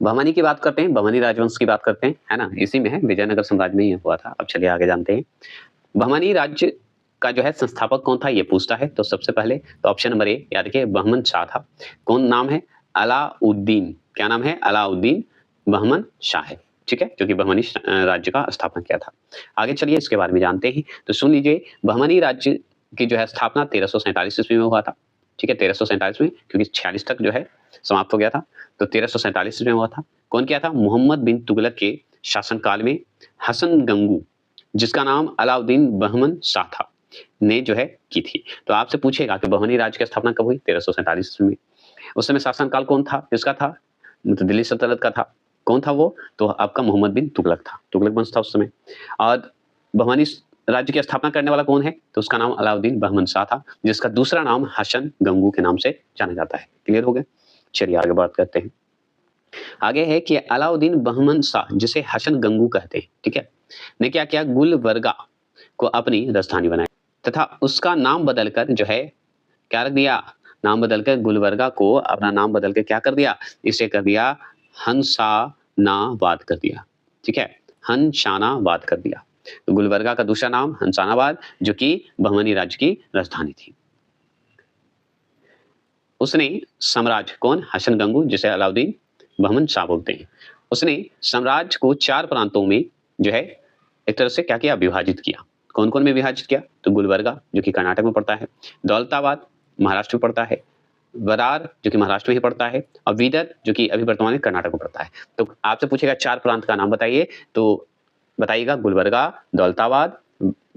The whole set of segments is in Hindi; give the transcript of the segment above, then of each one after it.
बहमनी की बात करते हैं, बहमनी राजवंश की बात करते हैं, है ना, इसी में है, विजयनगर साम्राज्य में ही हुआ था। अब चलिए आगे जानते हैं। बहमनी राज्य का जो है संस्थापक कौन था, ये पूछता है। तो सबसे पहले तो ऑप्शन नंबर ए याद रखिए, बहमन शाह था। कौन नाम है? अलाउद्दीन। क्या नाम है? अलाउद्दीन बहमन शाह है, ठीक है, जो कि बहमनी राज्य का स्थापना किया था। आगे चलिए इसके बारे में जानते हैं। तो सुन लीजिए, बहमनी राज्य की जो है स्थापना 1347 ईस्वी में हुआ था, ठीक है, 1347 में, क्योंकि 46 तक जो है समाप्त हो गया था, तो 1347 में हुआ था। कौन किया था? मोहम्मद बिन तुगलक के शासनकाल में हसन गंगू, जिसका नाम अलाउद्दीन बहमन शाह था, ने जो है की थी। तो आपसे पूछेगा कि बहमनी राज्य की स्थापना कब हुई? 1347 में। उस समय शासनकाल कौन था? किसका था? मतलब दिल्ली सल्तनत का था। कौन था वो? तो आपका मोहम्मद बिन तुगलक था, तुगलक वंश था उस समय। और बहमनी राज्य की स्थापना करने वाला कौन है? तो उसका नाम अलाउद्दीन बहमन शाह था, जिसका दूसरा नाम हसन गंगू के नाम से जाना जाता है। क्लियर हो गया? चलिए आगे बात करते हैं। आगे है कि अलाउद्दीन बहमन शाह, जिसे हसन गंगू कहते हैं, ठीक है, ने क्या किया? गुलबर्गा को अपनी राजधानी बनाया तथा उसका नाम बदलकर जो है क्या रख दिया? नाम बदलकर गुलबर्गा को अपना नाम बदल के क्या कर दिया? इसे कर दिया हंसानाबाद कर दिया, ठीक है, हंसानाबाद कर दिया। तो गुलबर्गा का दूसरा नाम हंसानाबाद, जो कि बहमनी राज्य की राजधानी थी। उसने साम्राज्य, कौन? हसन गंगू, जिसे अलाउद्दीन बहमन शाह बोलते हैं, उसने साम्राज्य को 4 प्रांतों में जो है एक तरह से क्या किया? विभाजित किया। कौन कौन में विभाजित किया? तो गुलबर्गा, जो कि कर्नाटक में पड़ता है, दौलताबाद महाराष्ट्र में पड़ता है, वरार, जो कि महाराष्ट्र में ही पड़ता है, और बीदर, जो कि अभी वर्तमान में कर्नाटक में पड़ता है। तो आपसे पूछेगा 4 प्रांत का नाम बताइए, तो बताइएगा गुलबर्गा, दौलताबाद,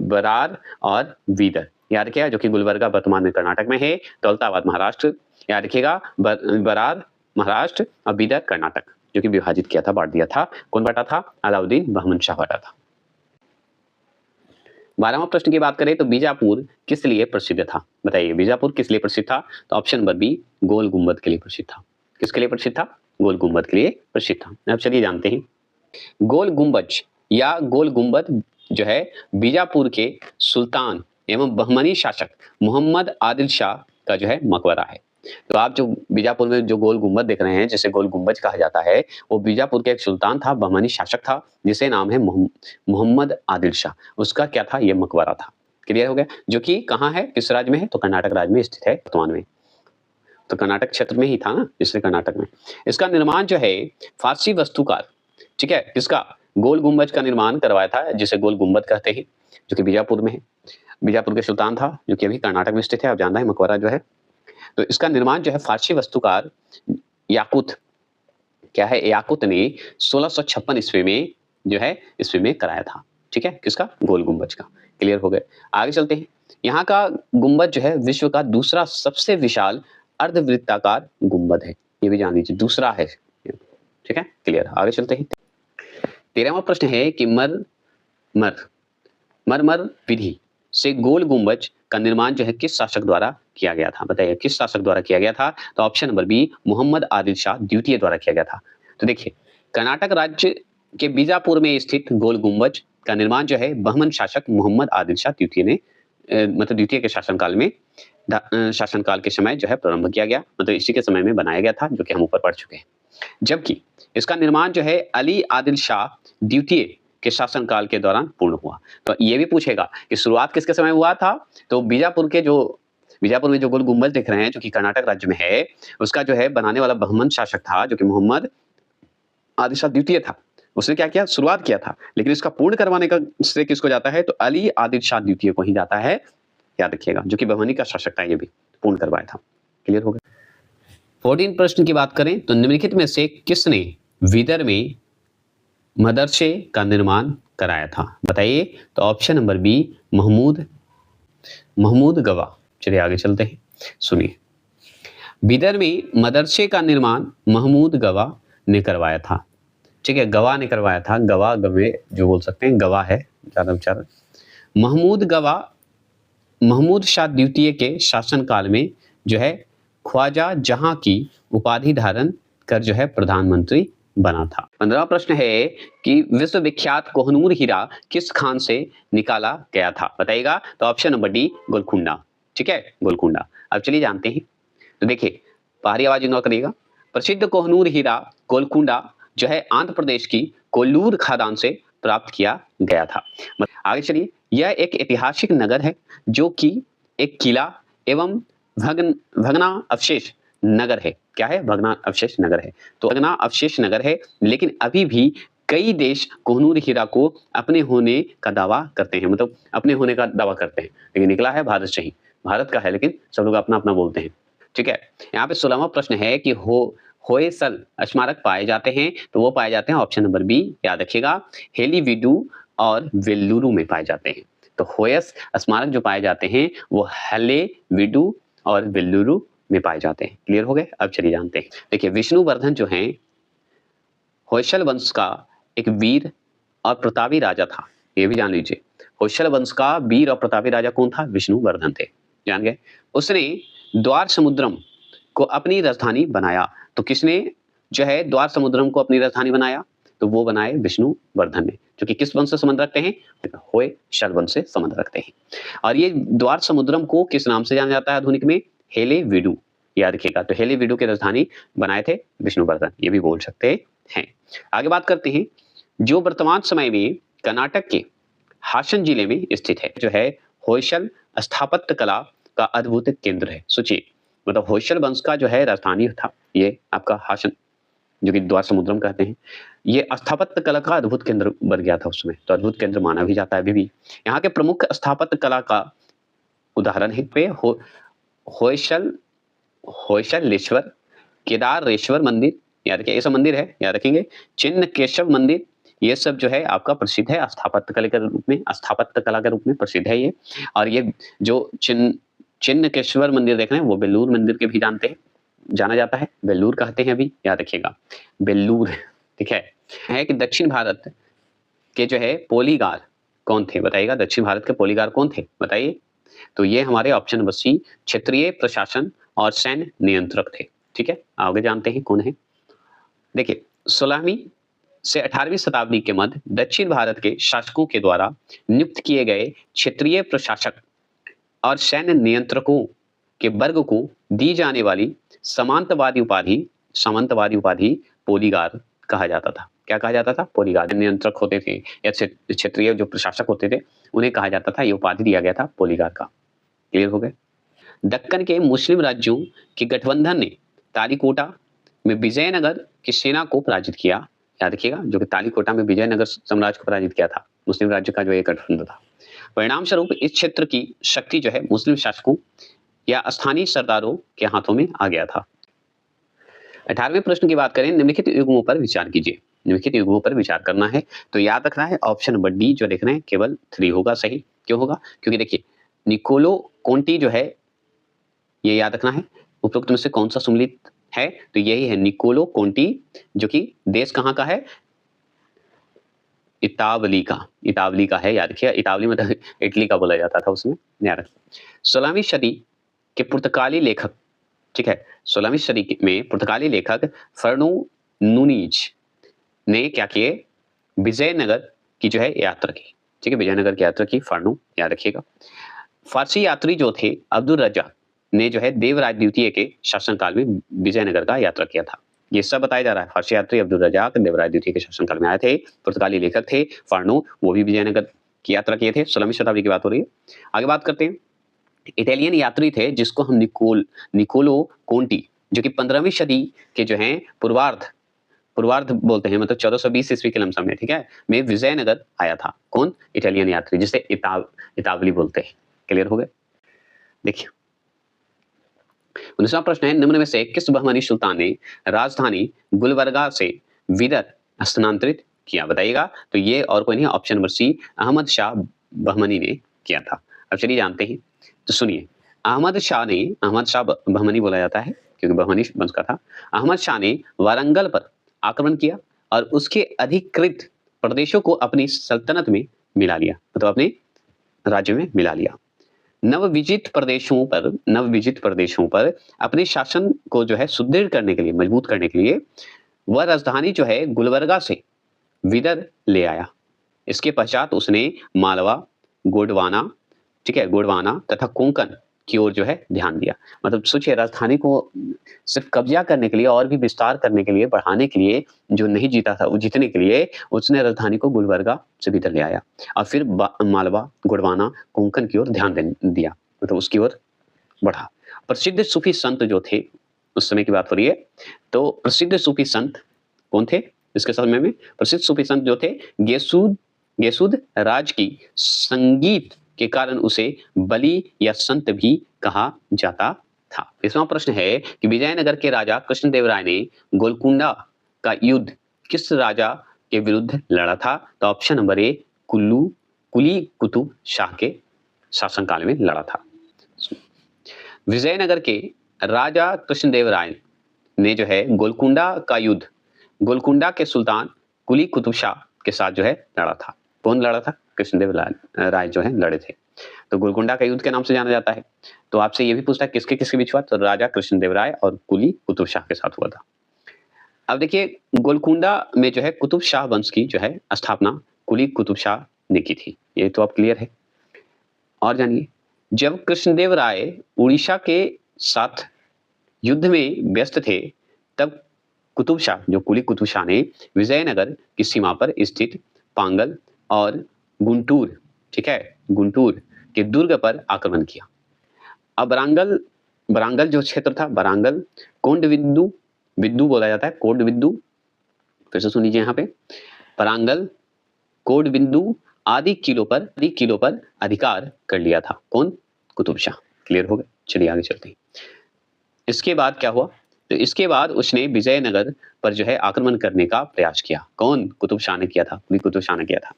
वरार और बीदर। याद रखिएगा, जो कि गुलबर्गा वर्तमान में कर्नाटक में है, दौलताबाद महाराष्ट्र, याद रखिएगा, वरार महाराष्ट्र और बीदर कर्नाटक, जो कि विभाजित किया था, बांट दिया था। कौन बांटा था? अलाउद्दीन बहमन शाह बांटा था। 12वां प्रश्न की बात करें तो बीजापुर किस लिए प्रसिद्ध था? बताइए, बीजापुर किस लिए प्रसिद्ध था? तो ऑप्शन नंबर बी, गोल गुंबद के लिए प्रसिद्ध था। किसके लिए प्रसिद्ध था? गोल गुंबद के लिए प्रसिद्ध था। अब चलिए जानते हैं। गोल गुंबज या गोल गुंबद जो है बीजापुर के सुल्तान एवं बहमनी शासक मोहम्मद आदिल शाह का जो है मकबरा है। तो आप जो बीजापुर में जो गोल गुंबद देख रहे हैं, जिसे गोल गुंबज कहा जाता है, वो बीजापुर के एक सुल्तान था, बहमनी शासक था, जिसे नाम है मोहम्मद आदिल शाह। उसका क्या था? ये मकबरा था। क्लियर हो गया? जो कि कहाँ है, किस राज्य में है? तो कर्नाटक राज्य में स्थित है वर्तमान में। तो कर्नाटक क्षेत्र में ही था ना, इसलिए कर्नाटक में। इसका निर्माण जो है फारसी वास्तुकार, ठीक है, किसका? गोल गुंबज का निर्माण करवाया था, जिसे गोल गुंबद कहते हैं, जो कि बीजापुर में है। बीजापुर के सुल्तान था, जो कि अभी कर्नाटक में स्थित है। आप जानते हैं मकबरा जो है, तो इसका निर्माण जो है फारसी वास्तुकार याकूत, क्या है, याकूत ने 1656 ईस्वी में जो है ईस्वी में कराया था, ठीक है, किसका? गोल गुंबज का। क्लियर हो गए? आगे चलते हैं। यहाँ का गुंबद जो है विश्व का दूसरा सबसे विशाल अर्धवृत्ताकार गुंबद है, ये भी जान लीजिए, दूसरा है, ठीक है, क्लियर। आगे चलते हैं। 13वां प्रश्न है कि मरमर विधि से गोल गुंबज का निर्माण जो है किस शासक द्वारा किया गया था? बताइए, किस शासक द्वारा किया गया था? तो option number B, Mohammed Adil Shah द्वितीय द्वारा किया गया था। तो देखिए, कर्नाटक राज्य के बीजापुर में स्थित गोल गुंबज का निर्माण जो है बहमन शासक मोहम्मद आदिल शाह द्वितीय ने मतलब द्वितीय के शासनकाल में शासनकाल के समय जो है प्रारंभ किया गया, मतलब इसी के समय में बनाया गया था, जो कि हम ऊपर पढ़ चुके हैं। जबकि इसका निर्माण जो है अली आदिल शाह द्वितीय के शासनकाल के दौरान पूर्ण हुआ। तो ये भी पूछेगा कि शुरुआत किसके समय हुआ था? तो बीजापुर में जो गोल गुंबज देख रहे हैं, जो कि कर्नाटक राज्य में है, उसका जो है बनाने वाला बहमन शासक था, जो कि मोहम्मद आदिल शाह द्वितीय था। उसने क्या किया? शुरुआत किया था, लेकिन इसका पूर्ण करवाने का श्रेय किसको जाता है? तो अली आदिल शाह द्वितीय को ही जाता है, याद रखिएगा, जो कि बहमनी का शासक था, ये भी पूर्ण करवाया था। क्लियर हो गया? 14 प्रश्न की बात करें तो निम्नलिखित में से किसने विदर में मदरसे का निर्माण कराया था? बताइए। तो ऑप्शन नंबर बी, महमूद गवा। चलिए आगे चलते हैं, सुनिए। बिदर में मदरसे का निर्माण महमूद गवा ने करवाया था, ठीक है, गवा ने करवाया था, गवा गवे जो बोल सकते हैं, गवा है ज्यादा उच्चारण। महमूद शाह द्वितीय के शासनकाल में जो है ख्वाजा जहां की उपाधि धारण कर जो है प्रधानमंत्री बना था। 15वां प्रश्न है कि विश्वविख्यात कोहनूर हीरा किस खान से निकाला गया था? बताइएगा। तो ऑप्शन नंबर डी, गोलकुंडा, ठीक है, गोलकुंडा। अब चलिए जानते हैं। तो देखिए, बाहरी आवाज इग्नोर करिएगा। प्रसिद्ध कोहनूर हीरा गोलकुंडा जो है आंध्र प्रदेश की कोल्लूर खदान से प्राप्त किया गया था। आगे चलिए, यह एक ऐतिहासिक नगर है जो कि एक किला एवं भग्ना अवशेष नगर है। क्या है? भग्ना अवशेष नगर है। तो भग्ना अवशेष नगर है, लेकिन अभी भी कई देश कोहनूर हीरा को अपने होने का दावा करते हैं, मतलब अपने होने का दावा करते हैं, लेकिन निकला है भारत से ही। भारत का है, लेकिन सब लोग अपना अपना बोलते हैं। ठीक है, यहाँ पे 16वां प्रश्न है कि होयसल स्मारक पाए जाते हैं, तो वो पाए जाते हैं ऑप्शन नंबर बी, याद रखिएगा, हेलीवीडू और वेल्लुरु में पाए जाते हैं। तो होयस स्मारक जो पाए जाते हैं वो हेलीवीडू और वेल्लुरु में पाए जाते हैं। क्लियर हो गए? अब चलिए जानते हैं। देखिए, विष्णुवर्धन जो है होयसल वंश का एक वीर और प्रतापी राजा था, ये भी जान लीजिए। होयसल वंश का वीर और प्रतापी राजा कौन था? विष्णुवर्धन थे, जान गए। उसने द्वार समुद्रम को अपनी राजधानी बनाया। तो किसने जो है द्वार समुद्रम को अपनी राजधानी बनाया? तो वो बनाए विष्णुवर्धन ने, जो कि किस वंश से संबंध रखते हैं? होयसल वंश से संबंध रखते हैं। और ये द्वार समुद्रम को किस नाम से जाना जाता है आधुनिक में? हेलीवीडू, याद रखिएगा। तो हेलीवीडू की राजधानी बनाए थे विष्णुवर्धन, ये भी बोल सकते हैं। आगे बात करते हैं, जो वर्तमान समय में कर्नाटक के हासन जिले में स्थित है, जो है होयसल स्थापत्य कला का अद्भुत केंद्र है। सोचिए, मतलब होयसल वंश का जो है राजधानी था ये आपका हासन, जो कि द्वार समुद्रम कहते हैं। ये स्थापत्य कला का अद्भुत केंद्र बन गया था उसमें, तो अद्भुत केंद्र माना भी जाता है अभी भी। यहाँ के प्रमुख स्थापत्य कला का उदाहरण है पे होयसलेश्वर, केदारेश्वर मंदिर, याद रखिए, ये सब मंदिर है, याद रखेंगे। चिन्ह केशव मंदिर, ये सब जो है आपका प्रसिद्ध है स्थापत्य कला के रूप में, स्थापत्य कला के रूप में प्रसिद्ध है ये। और ये जो चिन्हकेश्वर मंदिर देख रहे हैं वो बेल्लूर मंदिर के भी जानते हैं, जाना जाता है, बेल्लूर कहते हैं अभी, याद रखिएगा, बेल्लूर। ठीक है कि दक्षिण भारत के जो है पोलीगार कौन थे? बताइएगा, दक्षिण भारत के पोलीगार कौन थे? बताइए। तो ये हमारे ऑप्शन नंबर सी, क्षेत्रीय प्रशासन और सैन्य नियंत्रक थे। ठीक है, आगे जानते हैं कौन है। देखिए, 16वीं से 18वीं शताब्दी के मध्य दक्षिण भारत के शासकों के द्वारा नियुक्त किए गए क्षेत्रीय प्रशासक और सैन्य नियंत्रकों के वर्ग को दी जाने वाली सामंतवादी उपाधि पोलीगार कहा जाता था। क्या कहा जाता था? पोलीगार। नियंत्रक होते थे या क्षेत्रीय जो प्रशासक होते थे उन्हें कहा जाता था, ये उपाधि दिया गया था पोलीगार का। क्लियर हो गए? दक्कन के मुस्लिम राज्यों के गठबंधन ने तालीकोटा में विजयनगर की सेना को पराजित किया, याद रखिएगा, जो कि तालीकोटा में विजयनगर साम्राज्य को पराजित किया था, मुस्लिम राज्य का जो एक गठबंधन था। परिणाम स्वरूप इस क्षेत्र की शक्ति जो है मुस्लिम शासकों या स्थानीय सरदारों के हाथों में आ गया था। 18वें प्रश्न की बात करें, निम्नलिखित युग्मों पर विचार कीजिए। निम्नलिखित युग्मों पर विचार करना है, तो याद रखना है ऑप्शन नंबर डी जो देख रहे हैं केवल 3 होगा सही। क्यों होगा? क्योंकि देखिए, निकोलो कोंटी जो है, ये याद रखना है, उपरोक्त में से कौन सा सम्मिलित है? तो यही है निकोलो कोंटी, जो कि देश कहाँ का है? इतावली का है, याद रखिए। इतावली मतलब इटली का बोला जाता था उसमें, याद रखिए। 16वीं सदी के पुर्तगाली लेखक, ठीक है, 16वीं सदी में पुर्तगाली लेखक फर्नो नूनीज ने क्या किए? विजयनगर की जो है यात्रा की। ठीक है, विजयनगर की यात्रा की फर्नो, याद रखिएगा। फारसी यात्री जो थे अब्दुल रज्जाक ने जो है देवराज द्वितीय के शासनकाल में विजयनगर का यात्रा किया था। ये सब बताया जा रहा है। फारसी यात्री अब्दुल रज्जाक देवराज द्वितीय के शासनकाल में आए थे। पुर्तगाली लेखक थे फार्नो, वो भी विजयनगर की यात्रा किए थे। 16वीं शताब्दी की बात हो रही है। आगे बात करते हैं, इटालियन यात्री थे जिसको हम निकोलो कोंटी, जो कि 15वीं सदी के जो है पूर्वार्ध बोलते हैं, मतलब 1420 ईस्वी के लमसम में, ठीक है, में विजयनगर आया था। कौन? इटालियन यात्री, जिसे इतावली बोलते हैं। क्लियर हो गए? देखिए, 19वां प्रश्न है, निम्न में से किस बहमनी सुल्तान ने राजधानी गुलबर्गा से विदर स्थानांतरित किया? बताइएगा। तो ये और कोई नहीं, option number C, Ahmad Shah Bahmani ने किया था। अब चलिए जानते हैं। तो सुनिए, अहमद शाह बहमनी बोला जाता है क्योंकि बहमनी वंश का था। अहमद शाह ने वारंगल पर आक्रमण किया और उसके अधिकृत प्रदेशों को अपनी सल्तनत में मिला लिया, मतलब अपने राज्य में मिला लिया। नवविजित प्रदेशों पर अपने शासन को जो है सुदृढ़ करने के लिए, मजबूत करने के लिए वह राजधानी जो है गुलबर्गा से विदर ले आया। इसके पश्चात उसने मालवा, गोंडवाना, ठीक है, गोंडवाना तथा कोंकण की ओर जो है ध्यान दिया। मतलब सोचिए, राजधानी को सिर्फ कब्जा करने के लिए और भी विस्तार करने के लिए, बढ़ाने के लिए, जो नहीं जीता था वो जीतने के लिए उसने राजधानी को गुलबर्गा से भीतर ले आया और फिर मालवा, गोंडवाना, कोंकण की ओर ध्यान दिया, मतलब उसकी ओर बढ़ा। प्रसिद्ध सूफी संत जो थे, उस समय की बात हो रही है, तो प्रसिद्ध सूफी संत कौन थे इसके समय में? प्रसिद्ध सूफी संत जो थे गेसुद राज की संगीत के कारण उसे बलि या संत भी कहा जाता था। इसमें प्रश्न है कि विजयनगर के राजा कृष्णदेव राय ने गोलकुंडा का युद्ध किस राजा के विरुद्ध लड़ा था? तो ऑप्शन नंबर ए कुली कुतुब शाह के शासनकाल में लड़ा था। विजयनगर के राजा कृष्णदेव राय ने जो है गोलकुंडा का युद्ध गोलकुंडा के सुल्तान कुली कुतुब शाह के साथ जो है लड़ा था। कौन लड़ा था? कृष्णदेव राय जो है लड़े थे। तो गोलकुंडा का युद्ध के नाम से जाना जाता है। तो आपसे ये भी पूछता है किसके किसके बीच हुआ? तो राजा कृष्णदेव राय और कुली कुतुब शाह के साथ हुआ था। अब देखिए, गोलकुंडा में जो है कुतुब शाह वंश की जो है स्थापना कुली कुतुब शाह ने की थी। ये तो अब क्लियर है। और जानिए, जब कृष्णदेव राय उड़ीसा के साथ युद्ध में व्यस्त थे, तब कुतुब शाह, जो कुली कुतुब शाह ने विजयनगर की सीमा पर स्थित पांगल और गुंटूर, ठीक है, गुंटूर के दुर्ग पर आक्रमण किया। अब बरांगल जो क्षेत्र था, बरांगल विद्दू बोला जाता है, कोड विद्दू, फिर से सुन लीजिए यहाँ पे, बरांगल, कोड बिंदु आदि किलो पर अधिकार कर लिया था। कौन? कुतुब शाह। क्लियर हो गया? चलिए आगे चलते हैं। इसके बाद क्या हुआ? तो इसके बाद उसने विजयनगर पर जो है आक्रमण करने का प्रयास किया। कौन? कुतुब शाह ने किया था, कुतुब शाह ने किया था।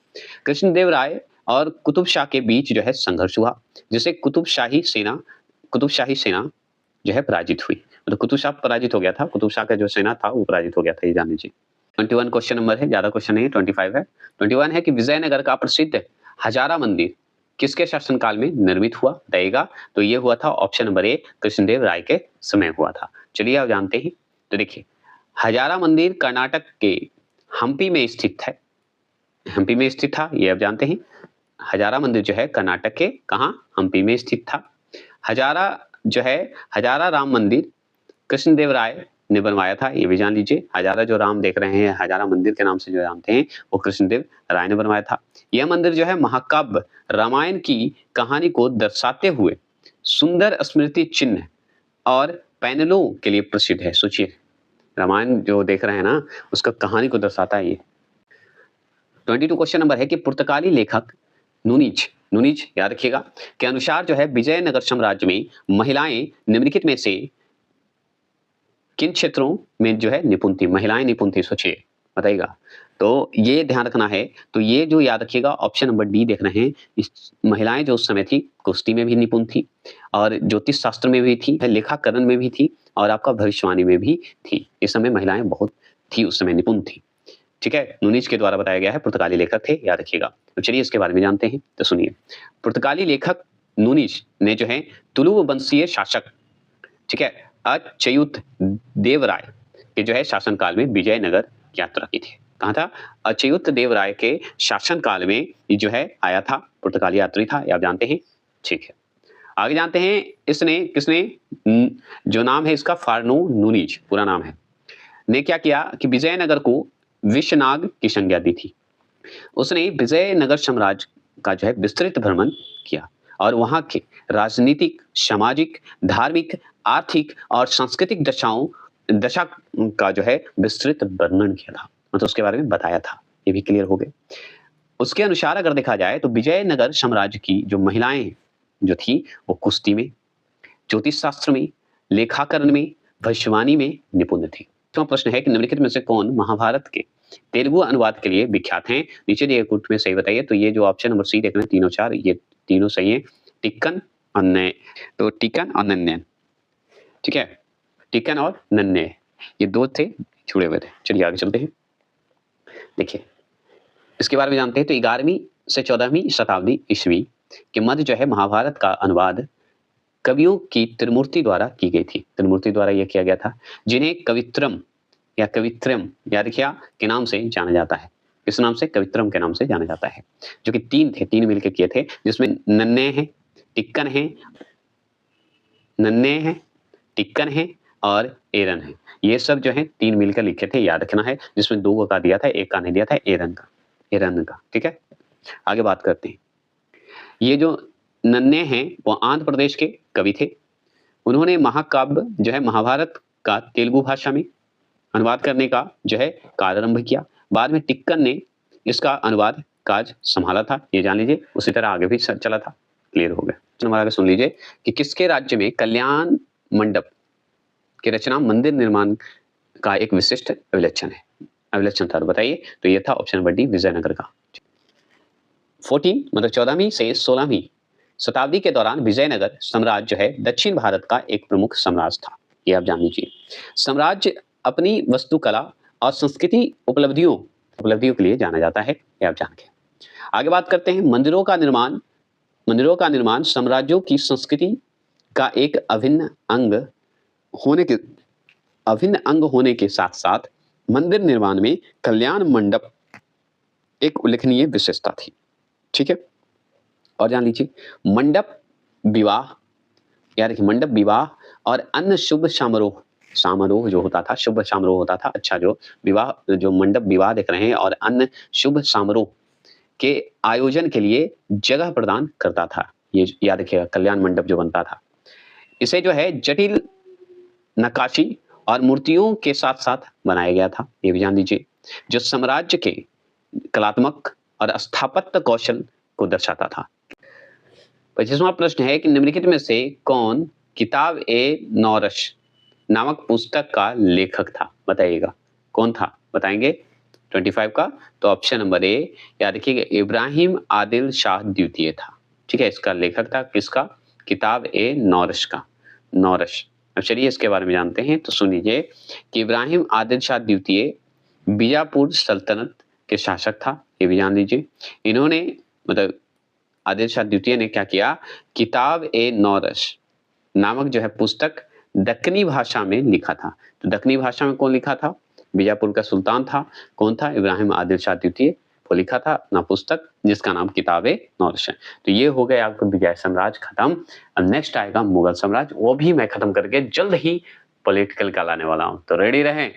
कृष्णदेव राय और कुतुब शाह के बीच जो है संघर्ष हुआ, जिससे कुतुब शाही सेना जो है पराजित हुई। मतलब कुतुब शाह पराजित हो गया था, कुतुब शाह का जो सेना था वो पराजित हो गया था, ये जान लीजिए। 21 क्वेश्चन नंबर है, ज्यादा क्वेश्चन नहीं है, 25 है। 21 है कि विजयनगर का प्रसिद्ध हजारा मंदिर किसके शासनकाल में निर्मित हुआ? बताइएगा। तो ये हुआ था ऑप्शन नंबर ए, कृष्णदेव राय के समय हुआ था। चलिए आप जानते हैं। तो देखिए, हजारा मंदिर कर्नाटक के हम्पी में स्थित है। हम्पी में स्थित था, ये आप जानते हैं। हजारा मंदिर जो है कर्नाटक के कहाँ? हम्पी में स्थित था। हजारा राम मंदिर कृष्णदेव राय ने बनवाया था, ये भी जान लीजिए। हजारा जो राम देख रहे हैं, हजारा मंदिर के नाम से जो जानते हैं, वो कृष्णदेव राय ने बनवाया था। यह मंदिर जो है महाकाव्य रामायण की कहानी को दर्शाते हुए सुंदर स्मृति चिन्ह और पैनलों के लिए प्रसिद्ध है। सोचिए, रामायण जो देख रहे हैं ना, उसका कहानी को दर्शाता है ये। 22 क्वेश्चन नंबर है कि पुर्तगाली लेखक नुनीज याद रखिएगा, के अनुसार जो है विजयनगर साम्राज्य में महिलाएं निम्नलिखित में से किन क्षेत्रों में जो है निपुण थी? महिलाएं निपुण थी, सोचिए, बताइएगा। तो ये ध्यान रखना है। तो ये जो याद रखिएगा, ऑप्शन नंबर डी देख रहे हैं। इस महिलाएं जो उस समय थी, कुश्ती में भी निपुण थी और ज्योतिष शास्त्र में भी थी, लेखाकरण में भी थी और आपका भविष्यवाणी में भी थी। इस समय महिलाएं बहुत थी, उस समय निपुण थी। ठीक है, नुनीज के द्वारा बताया गया है, पुर्तगाली लेखक थे, याद रखिएगा। तो चलिए इसके बारे में जानते हैं। तो सुनिए, पुर्तगाली लेखक नुनीज ने जो है तुलु वंशीय शासक, ठीक है, अच्युत देव राय के जो है शासनकाल में विजयनगर यात्रा की थी। कहा था? अच्युत देव राय के शासनकाल में जो है आया था, पुर्तगाली यात्री था, ये आप जानते हैं। ठीक है, आगे जानते हैं। किसने जो नाम है इसका, फार्नो नुनीज पूरा नाम है, ने क्या किया कि विजयनगर को विश्वनाग की संज्ञा दी थी। उसने विजयनगर साम्राज्य का जो है विस्तृत भ्रमण किया और वहां के राजनीतिक, सामाजिक, धार्मिक, आर्थिक और सांस्कृतिक दशा का जो है विस्तृत वर्णन किया था, मतलब उसके बारे में बताया था। ये भी क्लियर हो गए। उसके अनुसार अगर देखा जाए तो विजयनगर साम्राज्य की जो महिलाएं जो थी वो कुश्ती में, ज्योतिष शास्त्र में, लेखाकरण में, भविष्यवाणी में निपुण थी। तो प्रश्न है कि निम्नलिखित में से कौन महाभारत के तेलुगु अनुवाद के लिए विख्यात हैं? नीचे दिए कुट में सही बताइए। तो ये जो ऑप्शन नंबर सी देख रहे हैं, तीनों चार, ये तीनों सही है। टिक्कन और नन्ने, तो टिक्कन और नन्ने, ठीक है, टिक्कन और नन्ने, ये दो थे, जुड़े हुए थे। चलिए आगे चलते हैं। देखिए इसके बारे में जानते हैं। तो 11वीं से 14वीं शताब्दी ईस्वी के मध्य जो है महाभारत का अनुवाद कवियों की त्रिमूर्ति द्वारा की गई थी। त्रिमूर्ति द्वारा यह किया गया था, जिन्हें कवित्रम याद किया के नाम से जाना जाता है। किस नाम से? कवित्रम के नाम से जाना जाता है। जो कि तीन मिलकर किए थे, जिसमें नन्ने हैं, टिक्कन हैं नन्हे हैं, टिक्कन है और एरन है। ये सब जो है 3 मिलकर लिखे थे, याद रखना है, जिसमें 2 का दिया था, 1 का नहीं दिया था, एरन का, ठीक है? आगे बात करते हैं। ये जो नन्हे हैं वो आंध्र प्रदेश के कवि थे। उन्होंने महाकाव्य जो है महाभारत का तेलुगु भाषा में अनुवाद करने का जो है कार्य आरंभ किया। बाद में टिक्कन ने इसका अनुवाद कार्य संभाला था, ये जान लीजिए। उसी तरह आगे भी चला था, क्लियर हो गया। नंबर आगे सुन लीजिए कि किसके राज्य में कल्याण मंडप की रचना मंदिर निर्माण का एक विशिष्ट अभिलक्षण था, बताइए। तो ये था ऑप्शन नंबर डी, विजयनगर का। 14 मतलब 14वीं से 16वीं शताब्दी के दौरान विजयनगर साम्राज्य जो है दक्षिण भारत का एक प्रमुख साम्राज्य था, ये आप जान लीजिए। साम्राज्य अपनी वास्तुकला और संस्कृति उपलब्धियों के लिए जाना जाता है, ये आप जान के। आगे बात करते हैं। मंदिरों का निर्माण साम्राज्यों की संस्कृति का एक अभिन्न अंग होने के साथ साथ मंदिर निर्माण में कल्याण मंडप एक उल्लेखनीय विशेषता थी, ठीक है। और जान लीजिए मंडप विवाह, याद रखिए, मंडप विवाह और अन्य शुभ समारोह जो होता था, शुभ समारोह होता था। अच्छा, जो मंडप विवाह देख रहे हैं और अन्य शुभ समारोह के आयोजन के लिए जगह प्रदान करता था, ये याद रखिएगा, कल्याण मंडप जो बनता था। इसे जो है जटिल नक्काशी और मूर्तियों के साथ साथ बनाया गया था, ये भी जान लीजिए, जो साम्राज्य के कलात्मक और स्थापत्य कौशल को दर्शाता था। 25वां प्रश्न है कि निम्नलिखित में से कौन किताब ए नौरश नामक पुस्तक का लेखक था, बताइएगा कौन था, बताएंगे। 25 का तो ऑप्शन नंबर ए, याद रखिएगा, इब्राहिम आदिल शाह द्वितीय था, ठीक है। इसका लेखक था किसका, किताब ए नौरश का, नौरश। अब चलिए इसके बारे में जानते हैं। तो सुन लीजिए कि इब्राहिम आदिल शाह द्वितीय बीजापुर सल्तनत के शासक था, ये भी जान लीजिए। इन्होंने मतलब आदिल शाह द्वितीय ने क्या किया, किताब ए नौरश नामक जो है पुस्तक दक्कनी भाषा में लिखा था। तो दक्कनी भाषा में कौन लिखा था, बीजापुर का सुल्तान था, कौन था, इब्राहिम आदिल शाह द्वितीय, वो लिखा था अपना पुस्तक जिसका नाम किताब ए नौरश है। तो ये हो गया आपको विजय साम्राज्य खत्म। अब नेक्स्ट आएगा मुगल साम्राज्य, वो भी मैं खत्म करके जल्द ही पॉलिटिकल का लाने वाला हूँ, तो रेडी रहें।